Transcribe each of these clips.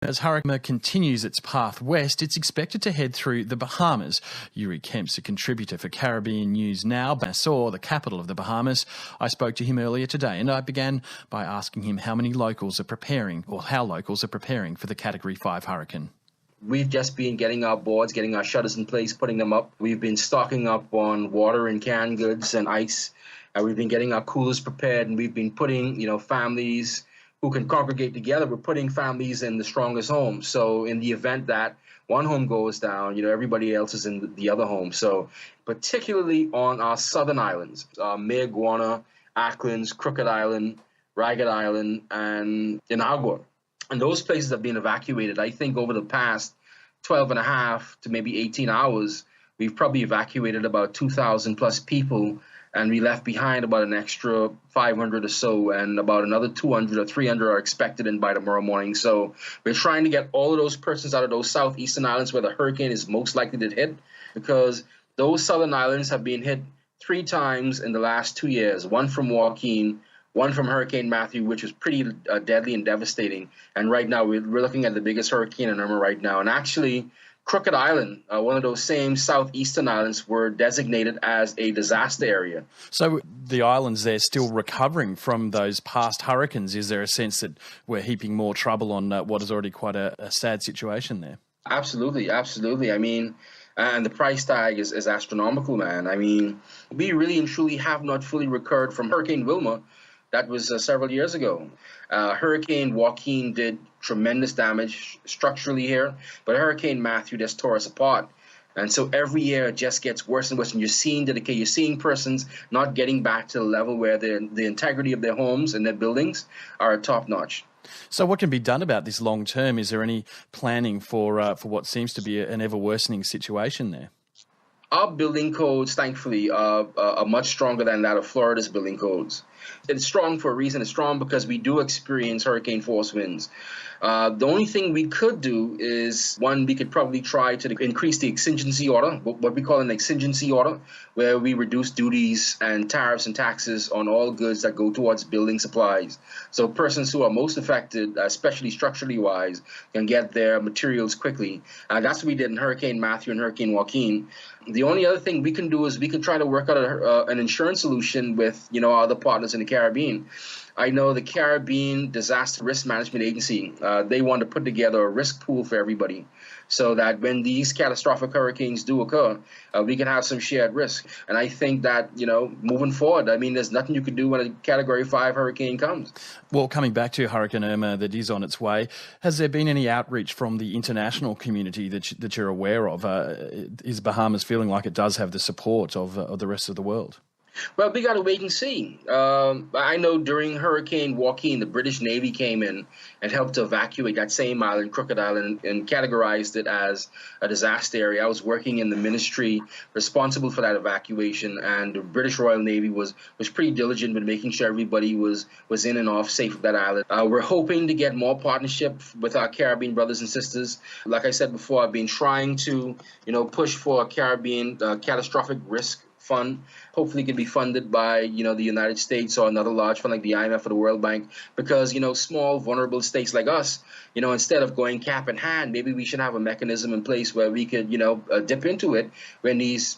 As Hurricane Irma continues its path west, it's expected to head through the Bahamas. Youri Kemp's a contributor for Caribbean News Now, Nassau, the capital of the Bahamas. I spoke to him earlier today, and I began by asking him how many locals are preparing, or how locals are preparing for the Category 5 hurricane. We've just been getting our boards, getting our shutters in place, putting them up. We've been stocking up on water and canned goods and ice. We've been getting our coolers prepared, and we've been putting, families who can congregate together. We're putting families in the strongest homes. So in the event that one home goes down, everybody else is in the other home. So particularly on our southern islands, Mayaguana, Acklands, Crooked Island, Ragged Island, and Inagua. And those places have been evacuated. I think over the past 12 and a half to maybe 18 hours, we've probably evacuated about 2,000 plus people, and we left behind about an extra 500 or so, and about another 200 or 300 are expected in by tomorrow morning. So we're trying to get all of those persons out of those southeastern islands where the hurricane is most likely to hit, because those southern islands have been hit 3 times in the last 2 years, one from Joaquin, one from Hurricane Matthew, which was pretty deadly and devastating. And right now we're looking at the biggest hurricane in Irma right now. And actually, Crooked Island, one of those same southeastern islands, were designated as a disaster area. So the islands there still recovering from those past hurricanes. Is there a sense that we're heaping more trouble on what is already quite a sad situation there? Absolutely, absolutely. And the price tag is astronomical, man. We really and truly have not fully recovered from Hurricane Wilma. That was several years ago. Hurricane Joaquin did tremendous damage structurally here, but Hurricane Matthew just tore us apart. And so every year it just gets worse and worse, and you're seeing the decay. You're seeing persons not getting back to the level where the integrity of their homes and their buildings are top notch. So what can be done about this long term? Is there any planning for what seems to be an ever worsening situation there? Our building codes, thankfully, are much stronger than that of Florida's building codes. It's strong for a reason. It's strong because we do experience hurricane force winds. The only thing we could do is, one, we could probably try to increase the exigency order, what we call an exigency order, where we reduce duties and tariffs and taxes on all goods that go towards building supplies. So persons who are most affected, especially structurally wise, can get their materials quickly. That's what we did in Hurricane Matthew and Hurricane Joaquin. The only other thing we can do is we can try to work out an insurance solution with our other partners in the Caribbean. I know the Caribbean Disaster Risk Management Agency, they want to put together a risk pool for everybody so that when these catastrophic hurricanes do occur, we can have some shared risk. And I think that, moving forward, there's nothing you can do when a Category 5 hurricane comes. Well, coming back to Hurricane Irma that is on its way, has there been any outreach from the international community that you're aware of? Is Bahamas feeling like it does have the support of the rest of the world? Well, we got to wait and see. I know during Hurricane Joaquin, the British Navy came in and helped to evacuate that same island, Crooked Island, and categorized it as a disaster area. I was working in the ministry responsible for that evacuation, and the British Royal Navy was pretty diligent with making sure everybody was in and off safe of that island. We're hoping to get more partnership with our Caribbean brothers and sisters. Like I said before, I've been trying to, push for a Caribbean catastrophic risk fund. Hopefully it can be funded by, the United States or another large fund like the IMF or the World Bank, because, small, vulnerable states like us, instead of going cap in hand, maybe we should have a mechanism in place where we could, dip into it when these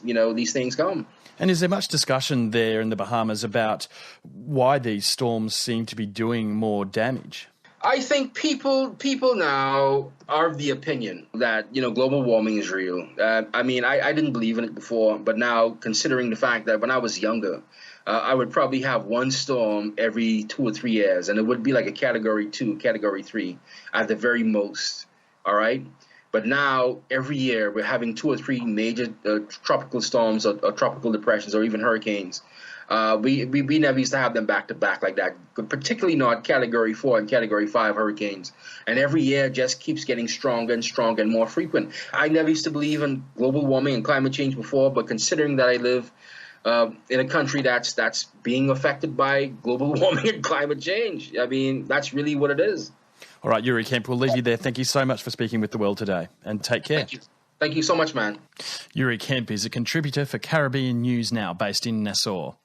things come. And is there much discussion there in the Bahamas about why these storms seem to be doing more damage? I think people now are of the opinion that, global warming is real. I didn't believe in it before, but now considering the fact that when I was younger, I would probably have one storm every 2 or 3 years, and it would be like a Category 2, Category 3 at the very most, all right? But now, every year, we're having 2 or 3 major tropical storms or tropical depressions or even hurricanes. We never used to have them back to back like that, particularly not Category 4 and Category 5 hurricanes. And every year just keeps getting stronger and stronger and more frequent. I never used to believe in global warming and climate change before, but considering that I live in a country that's being affected by global warming and climate change, that's really what it is. All right, Youri Kemp, we'll leave you there. Thank you so much for speaking with The World today, and take care. Thank you. Thank you so much, man. Youri Kemp is a contributor for Caribbean News Now, based in Nassau.